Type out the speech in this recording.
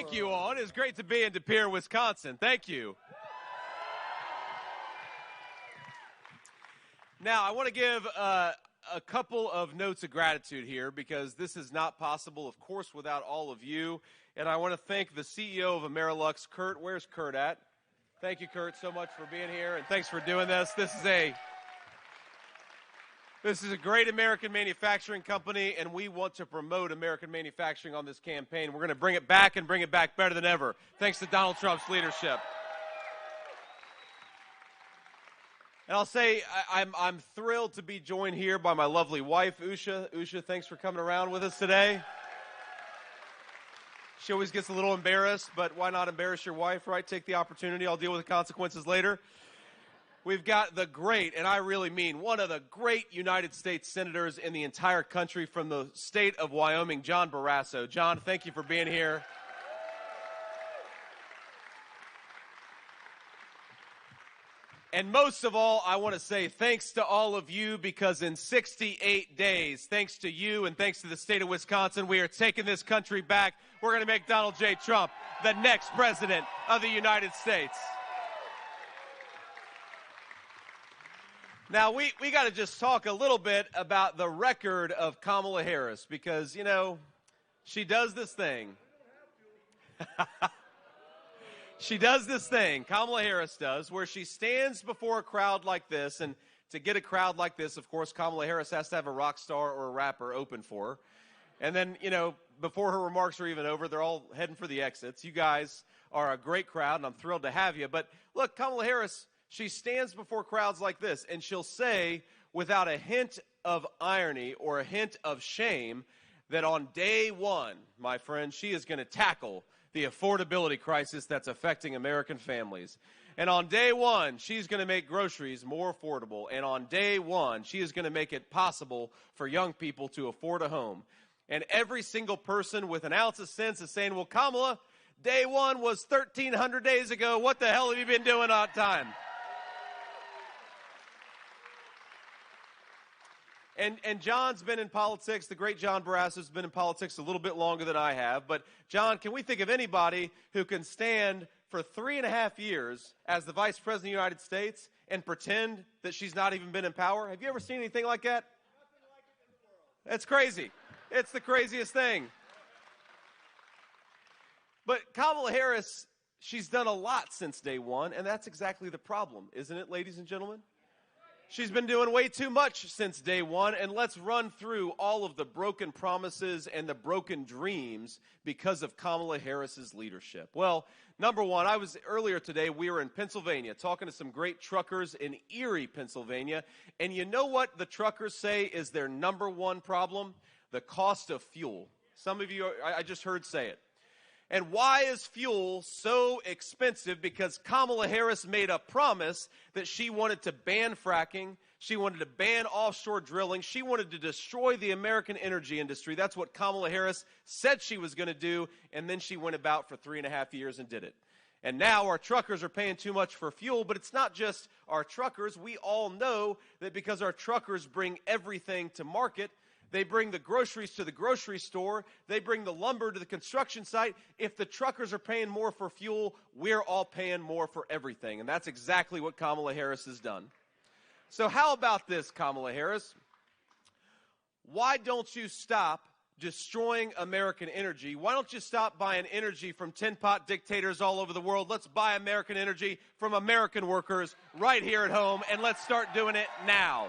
Thank you all. It is great to be in Pere, Wisconsin. Thank you. Now, I want to give a couple of notes of gratitude here because this is not possible, of course, without all of you. And I want to thank the CEO of Amerilux, Kurt. Where's Kurt at? Thank you, Kurt, so much for being here, and thanks for doing this. This is a great American manufacturing company, and we want to promote American manufacturing on this campaign. We're going to bring it back and bring it back better than ever, thanks to Donald Trump's leadership. And I'll say I'm thrilled to be joined here by my lovely wife, Usha. Usha, thanks for coming around with us today. She always gets a little embarrassed, but why not embarrass your wife, right? Take the opportunity. I'll deal with the consequences later. We've got the great, and I really mean one of the great United States senators in the entire country from the state of Wyoming, John Barrasso. John, thank you for being here. And most of all, I want to say thanks to all of you because in 68 days, thanks to you and thanks to the state of Wisconsin, we are taking this country back. We're going to make Donald J. Trump the next president of the United States. Now, we got to just talk a little bit about the record of Kamala Harris because, you know, she does this thing. She does this thing, Kamala Harris does, where she stands before a crowd like this, and to get a crowd like this, of course, Kamala Harris has to have a rock star or a rapper open for her. And then, you know, before her remarks are even over, they're all heading for the exits. You guys are a great crowd, and I'm thrilled to have you. But look, Kamala Harris, she stands before crowds like this, and she'll say, without a hint of irony or a hint of shame, that on day one, my friend, she is going to tackle the affordability crisis that's affecting American families. And on day one, she's going to make groceries more affordable. And on day one, she is going to make it possible for young people to afford a home. And every single person with an ounce of sense is saying, well, Kamala, day one was 1,300 days ago. What the hell have you been doing on time? And John's been in politics. The great John Barrasso has been in politics a little bit longer than I have. But, John, can we think of anybody who can stand for 3.5 years as the Vice President of the United States and pretend that she's not even been in power? Have you ever seen anything like that? Nothing like it in the world. That's crazy. It's the craziest thing. But Kamala Harris, she's done a lot since day one, and that's exactly the problem, isn't it, ladies and gentlemen? She's been doing way too much since day one, and let's run through all of the broken promises and the broken dreams because of Kamala Harris's leadership. Well, number one, earlier today, we were in Pennsylvania talking to some great truckers in Erie, Pennsylvania, and you know what the truckers say is their number one problem? The cost of fuel. Some of you, I just heard say it. And why is fuel so expensive? Because Kamala Harris made a promise that she wanted to ban fracking. She wanted to ban offshore drilling. She wanted to destroy the American energy industry. That's what Kamala Harris said she was going to do. And then she went about for 3.5 years and did it. And now our truckers are paying too much for fuel. But it's not just our truckers. We all know that because our truckers bring everything to market, they bring the groceries to the grocery store. They bring the lumber to the construction site. If the truckers are paying more for fuel, we're all paying more for everything. And that's exactly what Kamala Harris has done. So how about this, Kamala Harris? Why don't you stop destroying American energy? Why don't you stop buying energy from tin-pot dictators all over the world? Let's buy American energy from American workers right here at home, and let's start doing it now.